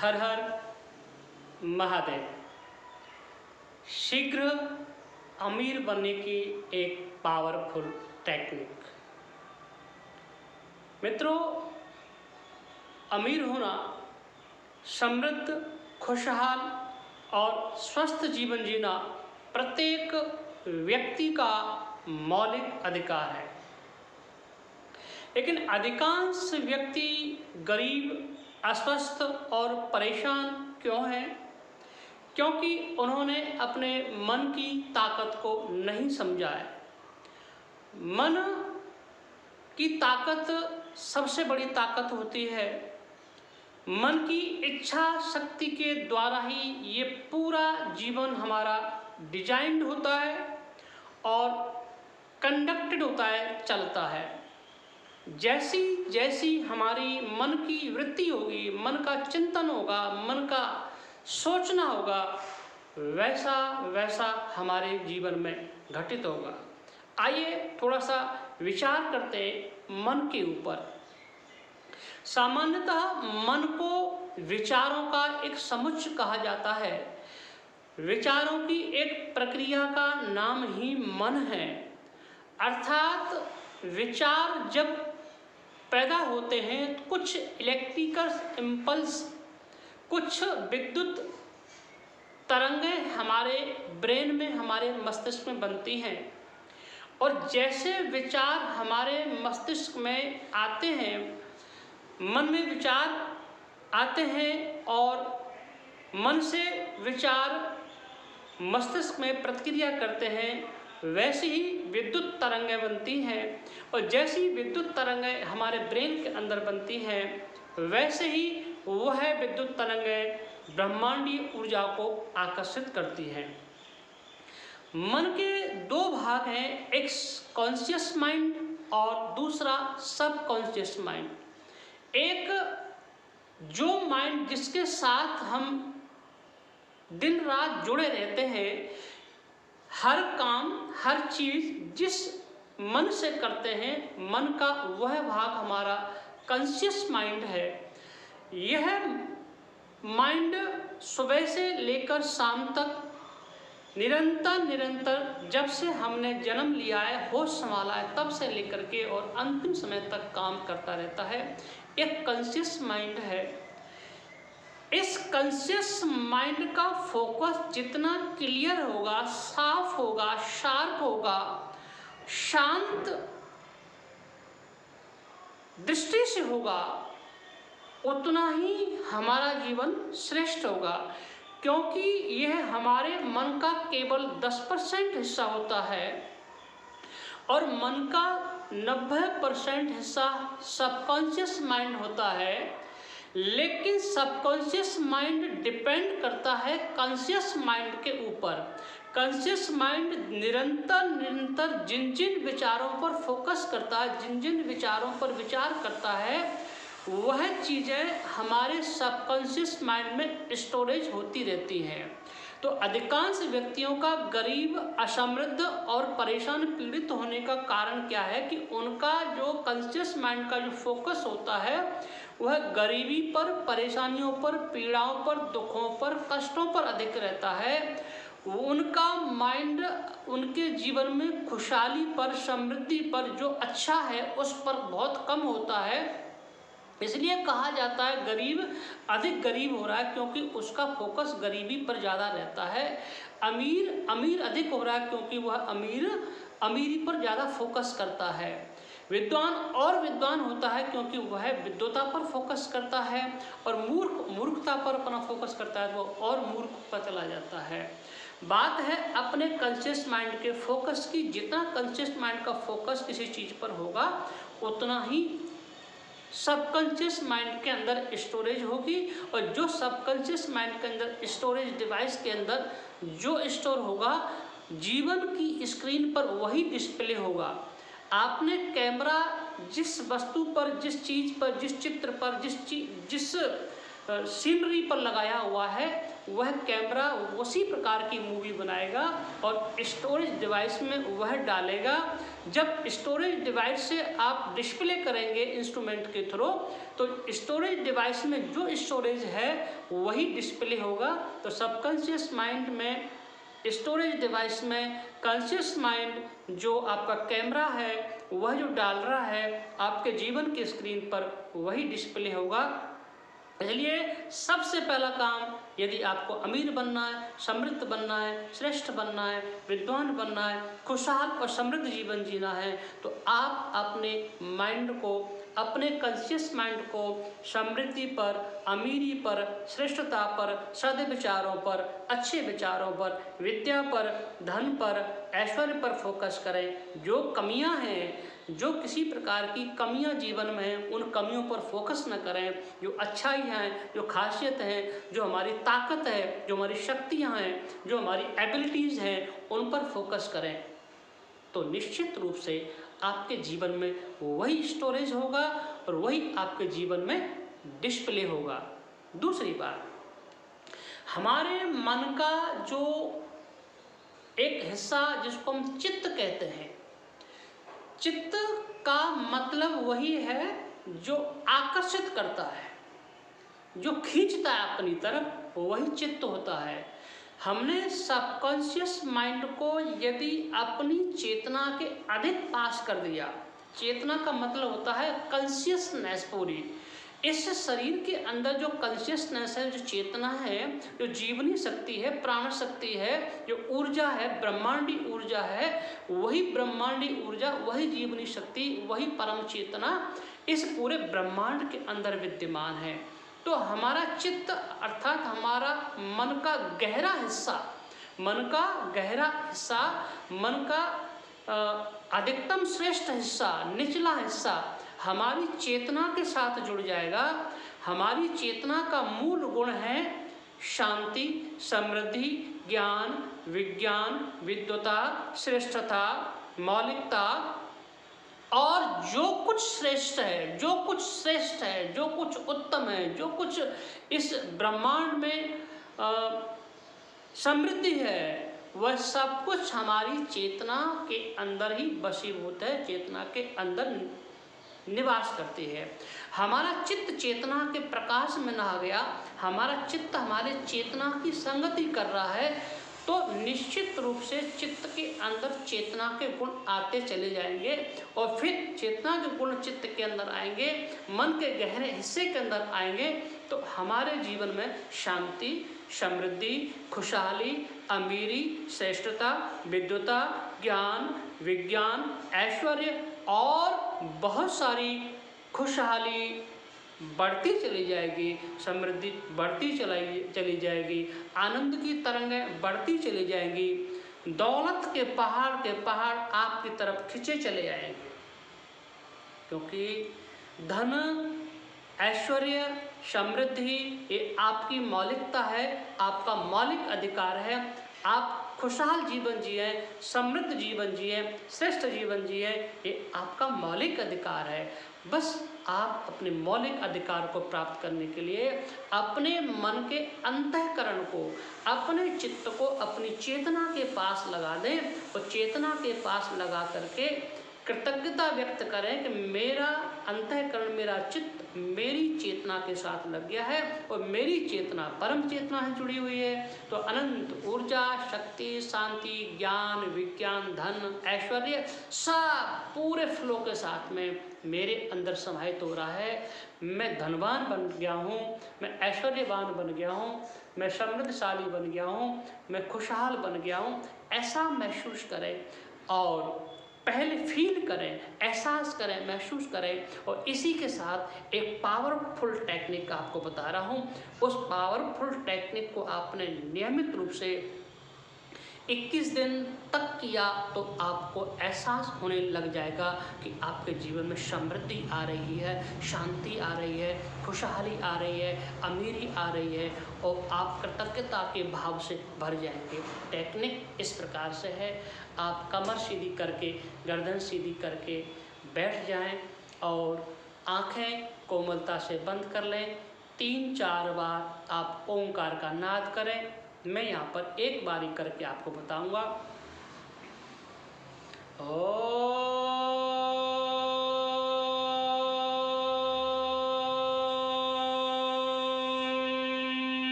हर हर महादेव। शीघ्र अमीर बनने की एक पावरफुल टेक्निक। मित्रों, अमीर होना, समृद्ध, खुशहाल और स्वस्थ जीवन जीना प्रत्येक व्यक्ति का मौलिक अधिकार है। लेकिन अधिकांश व्यक्ति गरीब, अस्वस्थ और परेशान क्यों हैं? क्योंकि उन्होंने अपने मन की ताकत को नहीं समझा है। मन की ताकत सबसे बड़ी ताकत होती है। मन की इच्छा शक्ति के द्वारा ही ये पूरा जीवन हमारा डिजाइंड होता है और कंडक्टेड होता है, चलता है। जैसी जैसी हमारी मन की वृत्ति होगी, मन का चिंतन होगा, मन का सोचना होगा, वैसा वैसा हमारे जीवन में घटित होगा। आइए थोड़ा सा विचार करते हैं मन के ऊपर। सामान्यतः मन को विचारों का एक समुच्चय कहा जाता है। विचारों की एक प्रक्रिया का नाम ही मन है। अर्थात विचार जब पैदा होते हैं तो कुछ इलेक्ट्रिकल इम्पल्स, कुछ विद्युत तरंगें हमारे ब्रेन में, हमारे मस्तिष्क में बनती हैं। और जैसे विचार हमारे मस्तिष्क में आते हैं, मन में विचार आते हैं और मन से विचार मस्तिष्क में प्रतिक्रिया करते हैं, वैसे ही विद्युत तरंगें बनती हैं। और जैसी विद्युत तरंगें हमारे ब्रेन के अंदर बनती हैं, वैसे ही वह विद्युत तरंगें ब्रह्मांडीय ऊर्जा को आकर्षित करती हैं। मन के दो भाग हैं, एक कॉन्शियस माइंड और दूसरा सब कॉन्शियस माइंड। एक जो माइंड जिसके साथ हम दिन रात जुड़े रहते हैं, हर काम हर चीज जिस मन से करते हैं, मन का वह भाग हमारा कॉन्शियस माइंड है। यह माइंड सुबह से लेकर शाम तक निरंतर जब से हमने जन्म लिया है, होश संभाला है, तब से लेकर के और अंतिम समय तक काम करता रहता है। एक कॉन्शियस माइंड है। इस कॉन्शियस माइंड का फोकस जितना क्लियर होगा, साफ होगा, शार्प होगा, शांत दृष्टि से होगा, उतना ही हमारा जीवन श्रेष्ठ होगा। क्योंकि यह हमारे मन का केवल 10% हिस्सा होता है और मन का 90% हिस्सा सबकॉन्शियस माइंड होता है। लेकिन सबकॉन्शियस माइंड डिपेंड करता है कॉन्शियस माइंड के ऊपर। कॉन्शियस माइंड निरंतर जिन जिन विचारों पर फोकस करता है, जिन जिन विचारों पर विचार करता है, वह चीज़ें हमारे सबकॉन्शियस माइंड में स्टोरेज होती रहती हैं। तो अधिकांश व्यक्तियों का गरीब, असमृद्ध और परेशान, पीड़ित होने का कारण क्या है कि उनका जो कॉन्शियस माइंड का जो फोकस होता है, वह गरीबी पर, परेशानियों पर, पीड़ाओं पर, दुखों पर, कष्टों पर अधिक रहता है। उनका माइंड उनके जीवन में खुशहाली पर, समृद्धि पर, जो अच्छा है उस पर बहुत कम होता है। इसलिए कहा जाता है गरीब अधिक गरीब हो रहा है, क्योंकि उसका फोकस गरीबी पर ज़्यादा रहता है। अमीर अधिक हो रहा है क्योंकि वह अमीरी पर ज़्यादा फोकस करता है। विद्वान और विद्वान होता है क्योंकि वह विद्वता पर फोकस करता है। और मूर्खता पर अपना फोकस करता है, वो और मूर्ख पर चला जाता है। बात है अपने कॉन्शियस माइंड के फोकस की। जितना कॉन्शियस माइंड का फोकस किसी चीज़ पर होगा, उतना ही सबकॉन्शियस माइंड के अंदर स्टोरेज होगी। और जो सबकॉन्शियस माइंड के अंदर स्टोरेज डिवाइस के अंदर जो स्टोर होगा, जीवन की स्क्रीन पर वही डिस्प्ले होगा। आपने कैमरा जिस वस्तु पर, जिस चीज़ पर, जिस चित्र पर, जिस सीनरी पर लगाया हुआ है, वह कैमरा उसी प्रकार की मूवी बनाएगा और स्टोरेज डिवाइस में वह डालेगा। जब स्टोरेज डिवाइस से आप डिस्प्ले करेंगे इंस्ट्रूमेंट के थ्रू, तो स्टोरेज डिवाइस में जो स्टोरेज है वही डिस्प्ले होगा। तो सबकॉन्शियस माइंड में, स्टोरेज डिवाइस में, कॉन्शियस माइंड जो आपका कैमरा है वह जो डाल रहा है आपके जीवन की स्क्रीन पर, वही डिस्प्ले होगा। इसलिए सबसे पहला काम, यदि आपको अमीर बनना है, समृद्ध बनना है, श्रेष्ठ बनना है, विद्वान बनना है, खुशहाल और समृद्ध जीवन जीना है, तो आप अपने माइंड को, अपने कॉन्शियस माइंड को समृद्धि पर, अमीरी पर, श्रेष्ठता पर, सद्विचारों पर, अच्छे विचारों पर, विद्या पर, धन पर, ऐश्वर्य पर फोकस करें। जो कमियां हैं, जो किसी प्रकार की कमियां जीवन में हैं, उन कमियों पर फोकस न करें। जो अच्छाई हैं, जो खासियत हैं, जो हमारी ताकत है, जो हमारी शक्तियां हैं, जो हमारी एबिलिटीज़ हैं, उन पर फोकस करें। तो निश्चित रूप से आपके जीवन में वही स्टोरेज होगा और वही आपके जीवन में डिस्प्ले होगा। दूसरी बात, हमारे मन का जो एक हिस्सा जिसको हम चित्त कहते हैं, चित्त का मतलब वही है जो आकर्षित करता है, जो खींचता है अपनी तरफ, वही चित्त होता है। हमने सबकॉन्शियस माइंड को यदि अपनी चेतना के अधिक पास कर दिया, चेतना का मतलब होता है कॉन्शियसनेस पूरी, इस शरीर के अंदर जो कॉन्शियसनेस है, जो चेतना है, जो जीवनी शक्ति है, प्राण शक्ति है, जो ऊर्जा है, ब्रह्मांडी ऊर्जा है, वही ब्रह्मांडी ऊर्जा, वही जीवनी शक्ति, वही परम चेतना इस पूरे ब्रह्मांड के अंदर विद्यमान है। तो हमारा चित्त अर्थात हमारा मन का गहरा हिस्सा, मन का गहरा हिस्सा, मन का अधिकतम श्रेष्ठ हिस्सा, निचला हिस्सा हमारी चेतना के साथ जुड़ जाएगा। हमारी चेतना का मूल गुण है शांति, समृद्धि, ज्ञान, विज्ञान, विद्वता, श्रेष्ठता, मौलिकता और जो कुछ श्रेष्ठ है, जो कुछ श्रेष्ठ है, जो कुछ उत्तम है, जो कुछ इस ब्रह्मांड में समृद्धि है, वह सब कुछ हमारी चेतना के अंदर ही बसीभूत है, चेतना के अंदर निवास करती है। हमारा चित्त चेतना के प्रकाश में नहा गया, हमारा चित्त हमारे चेतना की संगति कर रहा है, तो निश्चित रूप से चित्त के अंदर चेतना के गुण आते चले जाएंगे और फिर चेतना के गुण चित्त के अंदर आएंगे, मन के गहरे हिस्से के अंदर आएंगे, तो हमारे जीवन में शांति, समृद्धि, खुशहाली, अमीरी, श्रेष्ठता, विद्वता, ज्ञान, विज्ञान, ऐश्वर्य और बहुत सारी खुशहाली बढ़ती चली जाएगी, समृद्धि बढ़ती चली जाएगी, आनंद की तरंगें बढ़ती चली जाएंगी, दौलत के पहाड़ आपकी तरफ खिंचे चले आएंगे। क्योंकि धन, ऐश्वर्य, समृद्धि ये आपकी मौलिकता है, आपका मौलिक अधिकार है। आप खुशहाल जीवन जिए, समृद्ध जीवन जिए, श्रेष्ठ जीवन जिए, ये आपका मौलिक अधिकार है। बस आप अपने मौलिक अधिकार को प्राप्त करने के लिए अपने मन के अंतःकरण को, अपने चित्त को अपनी चेतना के पास लगा दें और चेतना के पास लगा करके कृतज्ञता व्यक्त करें कि मेरा अंतःकरण, मेरा चित्त मेरी चेतना के साथ लग गया है और मेरी चेतना परम चेतना से जुड़ी हुई है। तो अनंत ऊर्जा, शक्ति, शांति, ज्ञान, विज्ञान, धन, ऐश्वर्य सब पूरे फ्लो के साथ में मेरे अंदर समाहित हो रहा है। मैं धनवान बन गया हूँ, मैं ऐश्वर्यवान बन गया हूँ, मैं समृद्धशाली बन गया हूँ, मैं खुशहाल बन गया हूँ। ऐसा महसूस करें और पहले फील करें, एहसास करें, महसूस करें। और इसी के साथ एक पावरफुल टेक्निक आपको बता रहा हूँ। उस पावरफुल टेक्निक को आपने नियमित रूप से 21 दिन तक किया तो आपको एहसास होने लग जाएगा कि आपके जीवन में समृद्धि आ रही है, शांति आ रही है, खुशहाली आ रही है, अमीरी आ रही है और आप कृतज्ञता के भाव से भर जाएंगे। टेक्निक इस प्रकार से है, आप कमर सीधी करके, गर्दन सीधी करके बैठ जाएं और आँखें कोमलता से बंद कर लें। 3-4 बार आप ओंकार का नाद करें। मैं यहाँ पर एक बारी करके आपको बताऊंगा।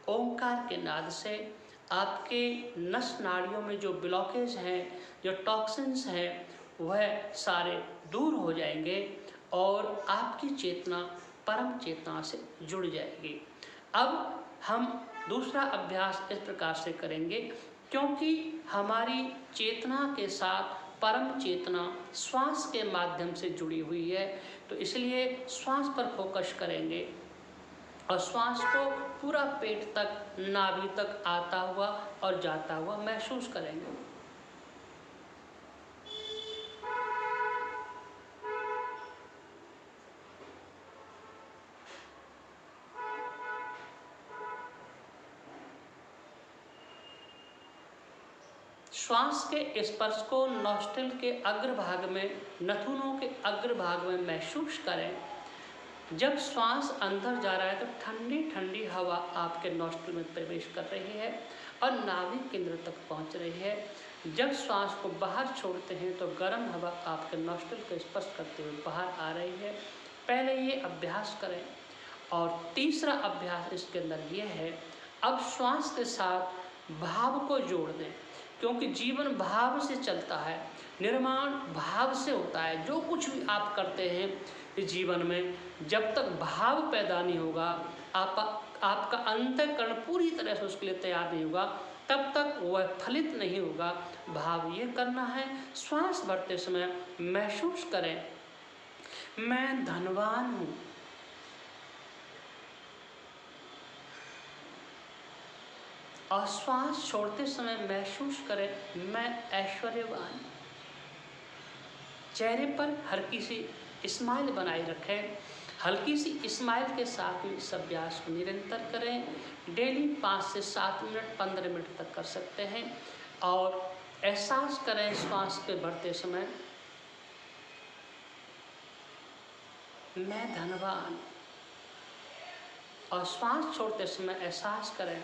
ओंकार के नाद से आपके नस नाड़ियों में जो ब्लॉकेज हैं, जो टॉक्सिन्स हैं, वह सारे दूर हो जाएंगे और आपकी चेतना परम चेतना से जुड़ जाएगी। अब हम दूसरा अभ्यास इस प्रकार से करेंगे, क्योंकि हमारी चेतना के साथ परम चेतना श्वास के माध्यम से जुड़ी हुई है, तो इसलिए श्वास पर फोकस करेंगे और श्वास को पूरा पेट तक, नाभि तक आता हुआ और जाता हुआ महसूस करेंगे। श्वास के स्पर्श को नॉस्ट्रिल के अग्रभाग में, नथुनों के अग्रभाग में महसूस करें। जब श्वास अंदर जा रहा है तो ठंडी ठंडी हवा आपके नॉस्ट्रिल में प्रवेश कर रही है और नाभि केंद्र तक पहुंच रही है। जब श्वास को बाहर छोड़ते हैं तो गर्म हवा आपके नॉस्ट्रिल को स्पर्श करते हुए बाहर आ रही है। पहले ये अभ्यास करें। और तीसरा अभ्यास इसके अंदर ये है, अब श्वास के साथ भाव को जोड़ दें, क्योंकि जीवन भाव से चलता है, निर्माण भाव से होता है। जो कुछ भी आप करते हैं इस जीवन में, जब तक भाव पैदा नहीं होगा, आपका अंतःकरण पूरी तरह से उसके लिए तैयार नहीं होगा, तब तक वह फलित नहीं होगा। भाव ये करना है, श्वास भरते समय महसूस करें, मैं धनवान हूँ। और श्वास छोड़ते समय महसूस करें, मैं ऐश्वर्यवान। चेहरे पर हल्की सी स्माइल बनाए रखें। हल्की सी स्माइल के साथ में इस अभ्यास को निरंतर करें। डेली 5 से 7 मिनट, 15 मिनट तक कर सकते हैं। और एहसास करें श्वास पे भरते समय, मैं धनवान। और श्वास छोड़ते समय एहसास करें,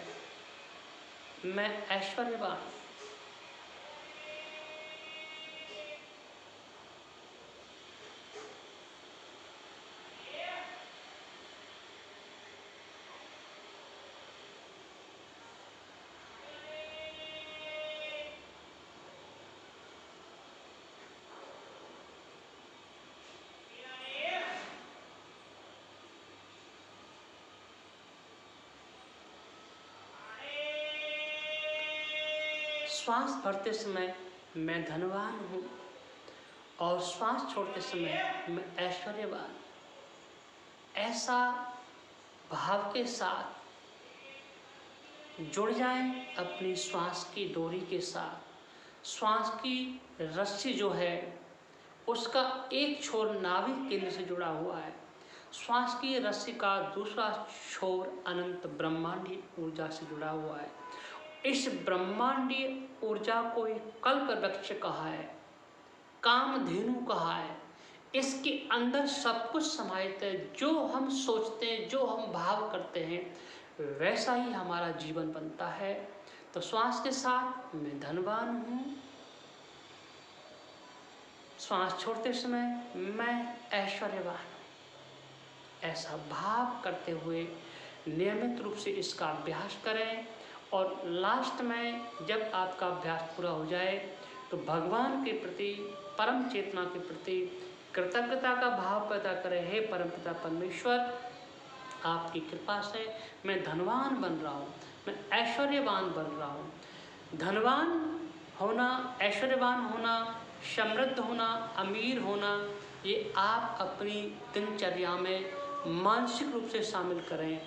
मैं ऐश्वर्यवान। श्वास भरते समय मैं धनवान हूँ और श्वास छोड़ते समय मैं ऐश्वर्यवान। ऐसा भाव के साथ जुड़ जाएं अपनी श्वास की डोरी के साथ। श्वास की रस्सी जो है उसका एक छोर नाभि केंद्र से जुड़ा हुआ है। श्वास की रस्सी का दूसरा छोर अनंत ब्रह्मांडीय ऊर्जा से जुड़ा हुआ है। इस ब्रह्मांडीय ऊर्जा को एक कल्प वृक्ष कहा है, कामधेनु कहा है। इसके अंदर सब कुछ समाहित है। जो हम सोचते हैं, जो हम भाव करते हैं, वैसा ही हमारा जीवन बनता है। तो श्वास के साथ मैं धनवान हूँ, श्वास छोड़ते समय मैं ऐश्वर्यवान हूँ। ऐसा भाव करते हुए नियमित रूप से इसका अभ्यास करें। और लास्ट में जब आपका अभ्यास पूरा हो जाए तो भगवान के प्रति, परम चेतना के प्रति कृतज्ञता का भाव पैदा करें। हे परमपिता परमेश्वर, आपकी कृपा से मैं धनवान बन रहा हूँ, मैं ऐश्वर्यवान बन रहा हूँ। धनवान होना, ऐश्वर्यवान होना, समृद्ध होना, अमीर होना, ये आप अपनी दिनचर्या में मानसिक रूप से शामिल करें।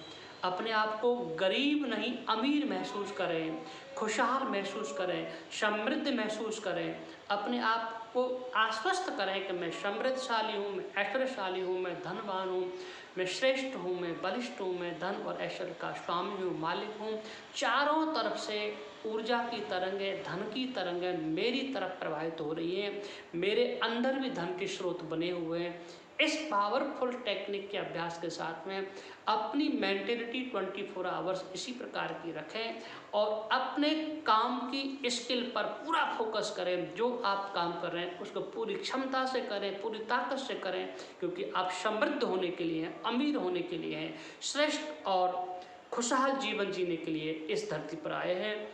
अपने आप को गरीब नहीं अमीर महसूस करें, खुशहाल महसूस करें, समृद्ध महसूस करें। अपने आप को आश्वस्त करें कि मैं समृद्धशाली हूँ, मैं ऐश्वर्यशाली हूँ, मैं धनवान हूँ, मैं श्रेष्ठ हूँ, मैं बलिष्ठ हूँ, मैं धन और ऐश्वर्य का स्वामी हूँ, मालिक हूँ। चारों तरफ से ऊर्जा की तरंगें, धन की तरंगें मेरी तरफ प्रवाहित हो रही हैं। मेरे अंदर भी धन के स्रोत बने हुए हैं। इस पावरफुल टेक्निक के अभ्यास के साथ में अपनी मेंटेलिटी 24 आवर्स इसी प्रकार की रखें और अपने काम की स्किल पर पूरा फोकस करें। जो आप काम कर रहे हैं उसको पूरी क्षमता से करें, पूरी ताकत से करें, क्योंकि आप समृद्ध होने के लिए हैं, अमीर होने के लिए हैं, श्रेष्ठ और खुशहाल जीवन जीने के लिए इस धरती पर आए हैं।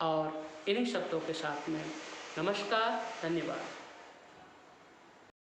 और इन्हीं शब्दों के साथ में नमस्कार, धन्यवाद।